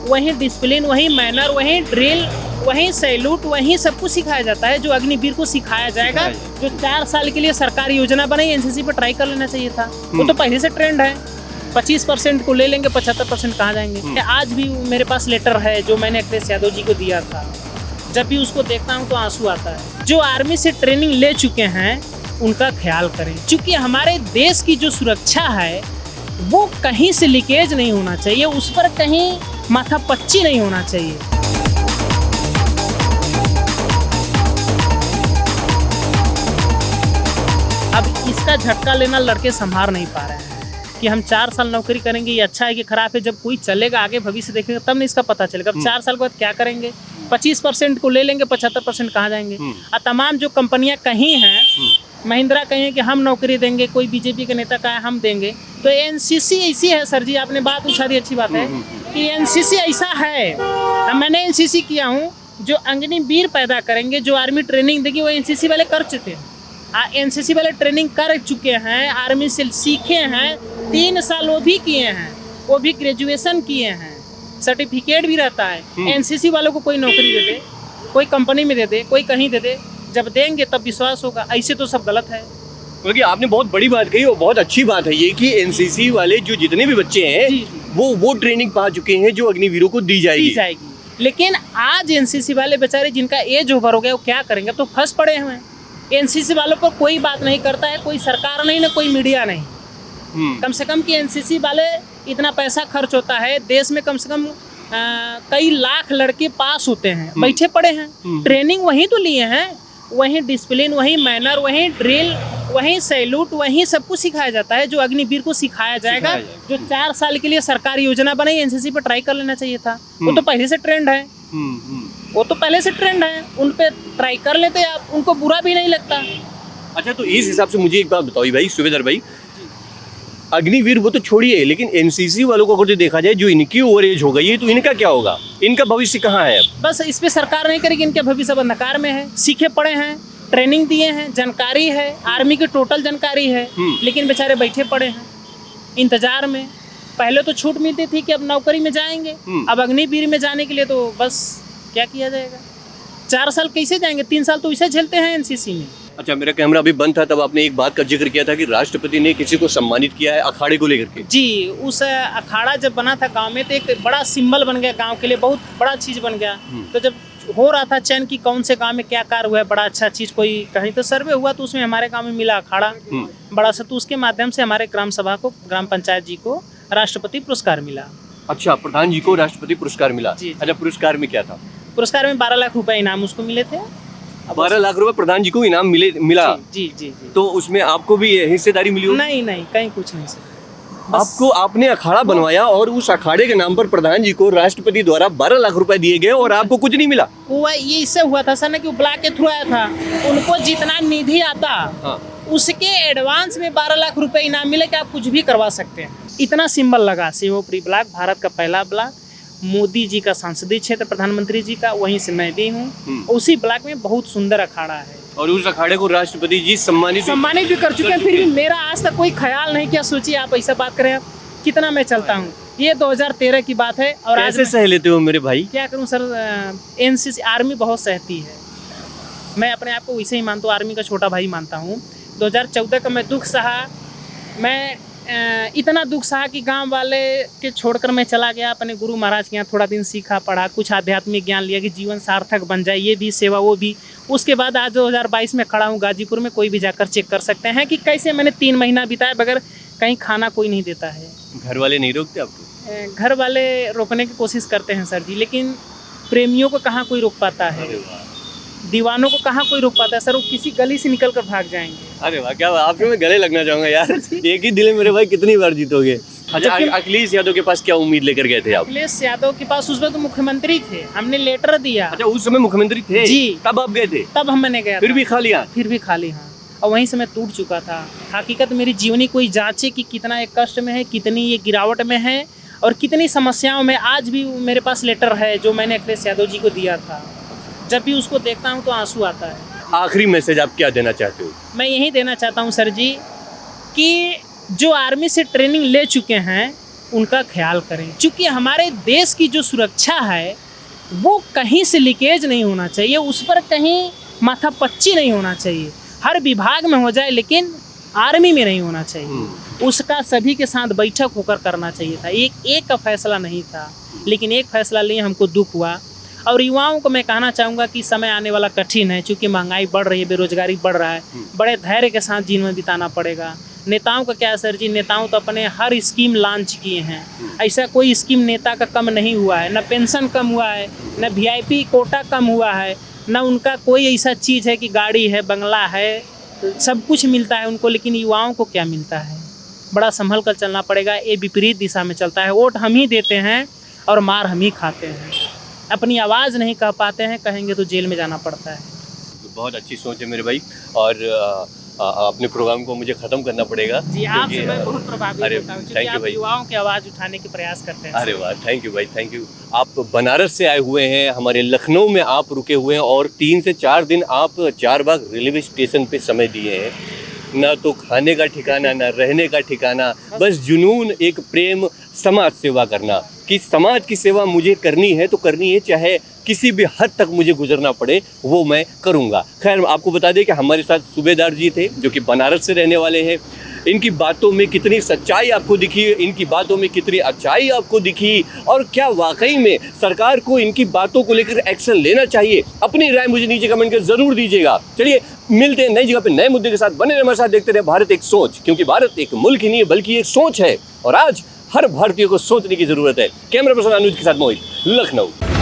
वहीं डिसिप्लिन, वहीं मैनर, वहीं ड्रिल, वहीं सैल्यूट, वहीं सब कुछ सिखाया जाता है जो अग्निवीर को सिखाया जाएगा। जो 4 साल के लिए सरकार योजना बनाई, एनसीसी पर ट्राई कर लेना चाहिए था। वो तो पहले से ट्रेंड है। 25% को ले लेंगे, 75% कहाँ जाएंगे। आज भी मेरे पास लेटर है जो मैंने अखिलेश यादव जी को दिया था। जब भी उसको देखता हूँ तो आंसू आता है। जो आर्मी से ट्रेनिंग ले चुके हैं उनका ख्याल करें, क्योंकि हमारे देश की जो सुरक्षा है वो कहीं से लीकेज नहीं होना चाहिए, उस पर कहीं माथापच्ची नहीं होना चाहिए। अब इसका झटका लेना लड़के संभाल नहीं पा रहे हैं कि हम 4 साल नौकरी करेंगे, ये अच्छा है कि खराब है। जब कोई चलेगा आगे भविष्य देखेगा तब नहीं इसका पता चलेगा। अब 4 साल के बाद क्या करेंगे। 25% को ले लेंगे, 75% कहाँ जाएंगे। और तमाम जो कंपनियां कहीं हैं, महिंद्रा कहीं कि हम नौकरी देंगे, कोई बीजेपी के नेता कहा हम देंगे। तो एनसीसी ऐसी है सर जी, आपने बात उछा दी, अच्छी बात है कि एनसीसी ऐसा है। मैंने एनसीसी किया हूँ, जो अग्निवीर पैदा करेंगे, जो आर्मी ट्रेनिंग देगी वो एनसीसी वाले कर चुके हैं। एनसीसी वाले ट्रेनिंग कर चुके हैं, आर्मी से सीखे हैं, 3 साल वो भी किए हैं, वो भी ग्रेजुएशन किए हैं, सर्टिफिकेट भी रहता है। एनसीसी वालों को कोई नौकरी दे दे, कोई कंपनी में दे दे, कोई कहीं दे दे, जब देंगे तब विश्वास होगा। ऐसे तो सब गलत है। क्योंकि आपने बहुत बड़ी बात कही और बहुत अच्छी बात है ये कि एनसीसी वाले जो जितने भी बच्चे हैं वो ट्रेनिंग पा चुके हैं जो अग्निवीरों को दी जाएगी। लेकिन आज एनसीसी वाले बेचारे जिनका एज ओवर हो गया वो क्या करेंगे, अब तो फंस पड़े हुए हैं। एनसीसी वालों पर कोई बात नहीं करता है, कोई सरकार नहीं, ना कोई मीडिया नहीं। कम से कम कि एनसीसी वाले इतना पैसा खर्च होता है, देश में कम से कम कई लाख लड़के पास होते हैं, बैठे पड़े हैं, ट्रेनिंग वहीं तो लिए हैं, वहीं डिसिप्लिन, वहीं मैनर, वहीं ड्रिल, वहीं सैल्यूट, वहीं सब कुछ सिखाया जाता है जो अग्निवीर को सिखाया जाएगा। जो 4 साल के लिए सरकार योजना बनाई, एनसीसी पर ट्राई कर लेना चाहिए था। वो तो पहले से ट्रेंड है, वो तो पहले से ट्रेंड है, उन पे ट्राई कर लेते आप, उनको बुरा भी नहीं लगता। अच्छा, तो इस हिसाब से मुझे एक बात बताओ भाई, सुबेदार भाई, अग्निवीर वो तो छोड़िए, लेकिन एनसीसी वालों को अगर जो देखा जाए, जो इनकी ओवर एज हो गई है तो इनका क्या होगा, इनका भविष्य कहाँ है। बस इस पे सरकार नहीं करेगी, इनका भविष्य अंधकार में है। सीखे पड़े हैं, ट्रेनिंग दिए हैं, जानकारी है, आर्मी की टोटल जानकारी है, लेकिन बेचारे बैठे पड़े हैं इंतजार में। पहले तो छूट मिलती थी कि अब नौकरी में जाएंगे, अब अग्निवीर में जाने के लिए तो बस क्या किया जाएगा। 4 साल कैसे जाएंगे, 3 साल तो इसे झेलते हैं एनसीसी में। अच्छा, मेरा कैमरा अभी बंद था तब आपने एक बात का जिक्र किया था कि राष्ट्रपति ने किसी को सम्मानित किया है अखाड़े को लेकर के। जी, उस अखाड़ा जब बना था गांव में तो एक बड़ा सिंबल बन गया गांव के लिए, बहुत बड़ा चीज बन गया। तो जब हो रहा था चयन की कौन से गांव में क्या कार्य हुआ है, बड़ा अच्छा चीज, कोई कहीं तो सर्वे हुआ तो उसमें हमारे गांव में मिला अखाड़ा बड़ा सा, तो उसके माध्यम से हमारे ग्राम सभा को, ग्राम पंचायत जी को राष्ट्रपति पुरस्कार मिला। अच्छा, प्रधान जी को राष्ट्रपति पुरस्कार मिला। अच्छा, पुरस्कार में क्या था? पुरस्कार में 12 लाख रुपए इनाम उसको मिले थे। 12 लाख रुपए प्रधान जी को इनाम मिला। जी जी जी। तो उसमें आपको भी हिस्सेदारी मिली? नहीं नहीं, कहीं कुछ नहीं सर। आपको, आपने अखाड़ा बनवाया और उस अखाड़े के नाम पर प्रधान जी को राष्ट्रपति द्वारा 12 लाख रुपए दिए गए और आपको कुछ नहीं मिला? वो ये इससे हुआ था सर ना कि वो ब्लॉक के थ्रू आया था, उनको जितना निधि आता उसके एडवांस में 12 लाख रुपए इनाम मिले कि आप कुछ भी करवा सकते हैं। इतना सिंबल लगा। शिवपुरी ब्लॉक भारत का पहला ब्लॉक, मोदी जी का संसदीय क्षेत्र, प्रधानमंत्री जी का, वहीं से मैं भी हूँ। उसी ब्लॉक में बहुत सुंदर अखाड़ा है और उस अखाड़े को राष्ट्रपति जी सम्मानित भी कर चुके हैं। फिर भी मेरा आज तक कोई ख्याल नहीं किया। सोचिए आप ऐसा बात करें, कितना मैं चलता हूँ। ये 2013 की बात है और कैसे सह लेते हो मेरे भाई? क्या करूँ सर, एनसीसी आर्मी बहुत सहती है। मैं अपने आप को वैसे ही मानता हूँ, आर्मी का छोटा भाई मानता हूँ। 2014 का मैं दुख सहा, मैं इतना दुख सहा कि गांव वाले के छोड़कर मैं चला गया अपने गुरु महाराज के यहाँ, थोड़ा दिन सीखा पढ़ा, कुछ आध्यात्मिक ज्ञान लिया कि जीवन सार्थक बन जाए, ये भी सेवा वो भी। उसके बाद आज 2022 में खड़ा हूँ गाजीपुर में। कोई भी जाकर चेक कर सकते हैं कि कैसे मैंने 3 महीना बिताया बगैर कहीं खाना कोई नहीं देता है। घर वाले नहीं रोकते आपको? घर वाले रोकने की कोशिश करते हैं सर जी, लेकिन प्रेमियों को कहाँ कोई रोक पाता है, दीवानों को कहाँ कोई रोक पाता है सर, वो किसी गली से निकल कर भाग जाएंगे। अरे वाह, क्या आपसे मैं गले लगना चाहूंगा यार। एक ही दिल में मेरे भाई कितनी बार जीतोगे। अच्छा, अखिलेश यादव के पास क्या उम्मीद लेकर गए थे आप? अखिलेश यादव के पास उसमें तो मुख्यमंत्री थे, हमने लेटर दिया। अच्छा, उस समय मुख्यमंत्री थे जी? तब आप गए थे? तब मैंने गया। फिर भी खाली? फिर भी खाली, हाँ। और वहीं से मैं टूट चुका था। हकीकत मेरी जीवनी कोई जांचे कि कितना ये कष्ट में है, कितनी ये गिरावट में है और कितनी समस्याओं में। आज भी मेरे पास लेटर है जो मैंने अखिलेश यादव जी को दिया था। जब भी उसको देखता हूँ तो आंसू आता है। आखिरी मैसेज आप क्या देना चाहते हो? मैं यही देना चाहता हूँ सर जी कि जो आर्मी से ट्रेनिंग ले चुके हैं उनका ख्याल करें, क्योंकि हमारे देश की जो सुरक्षा है वो कहीं से लीकेज नहीं होना चाहिए, उस पर कहीं माथापच्ची नहीं होना चाहिए। हर विभाग में हो जाए लेकिन आर्मी में नहीं होना चाहिए। उसका सभी के साथ बैठक होकर करना चाहिए था। एक का फैसला नहीं था, लेकिन एक फैसला लिए हमको दुख हुआ। और युवाओं को मैं कहना चाहूँगा कि समय आने वाला कठिन है, क्योंकि महंगाई बढ़ रही है, बेरोजगारी बढ़ रहा है। बड़े धैर्य के साथ जीवन बिताना पड़ेगा। नेताओं का क्या है सर जी, नेताओं तो अपने हर स्कीम लॉन्च किए हैं, ऐसा कोई स्कीम नेता का कम नहीं हुआ है, न पेंशन कम हुआ है, न VIP कोटा कम हुआ है, न उनका कोई ऐसा चीज़ है कि गाड़ी है, बंगला है, सब कुछ मिलता है उनको। लेकिन युवाओं को क्या मिलता है? बड़ा संभल कर चलना पड़ेगा। ये विपरीत दिशा में चलता है। वोट हम ही देते हैं और मार हम ही खाते हैं। अपनी आवाज़ नहीं कह पाते हैं, कहेंगे तो जेल में जाना पड़ता है। बहुत अच्छी सोच है मेरे भाई, और अपने प्रोग्राम को मुझे ख़त्म करना पड़ेगा। जी, आपसे मैं बहुत प्रभावित होता हूँ, क्योंकि आप भाई, युवाओं की आवाज़ उठाने के प्रयास करते हैं। अरे वाह, थैंक यू भाई, थैंक यू। आप बनारस से आए हुए हैं, हमारे लखनऊ में आप रुके हुए हैं, और 3 से 4 दिन आप चारबाग रेलवे स्टेशन पे समय दिए हैं। ना तो खाने का ठिकाना, ना रहने का ठिकाना, बस जुनून, एक प्रेम, समाज सेवा करना, कि समाज की सेवा मुझे करनी है तो करनी है, चाहे किसी भी हद तक मुझे गुजरना पड़े, वो मैं करूँगा। खैर, आपको बता दें कि हमारे साथ सूबेदार जी थे, जो कि बनारस से रहने वाले हैं। इनकी बातों में कितनी सच्चाई आपको दिखी, इनकी बातों में कितनी अच्छाई आपको दिखी, और क्या वाकई में सरकार को इनकी बातों को लेकर एक्शन लेना चाहिए, अपनी राय मुझे नीचे कमेंट कर ज़रूर दीजिएगा। चलिए, मिलते हैं नई जगह पे नए मुद्दे के साथ। बने रहे हमारे साथ, देखते रहे भारत एक सोच, क्योंकि भारत एक मुल्क ही नहीं है बल्कि एक सोच है, और आज हर भारतीय को सोचने की ज़रूरत है। कैमरा पर्सन अनुज के साथ मोहित, लखनऊ।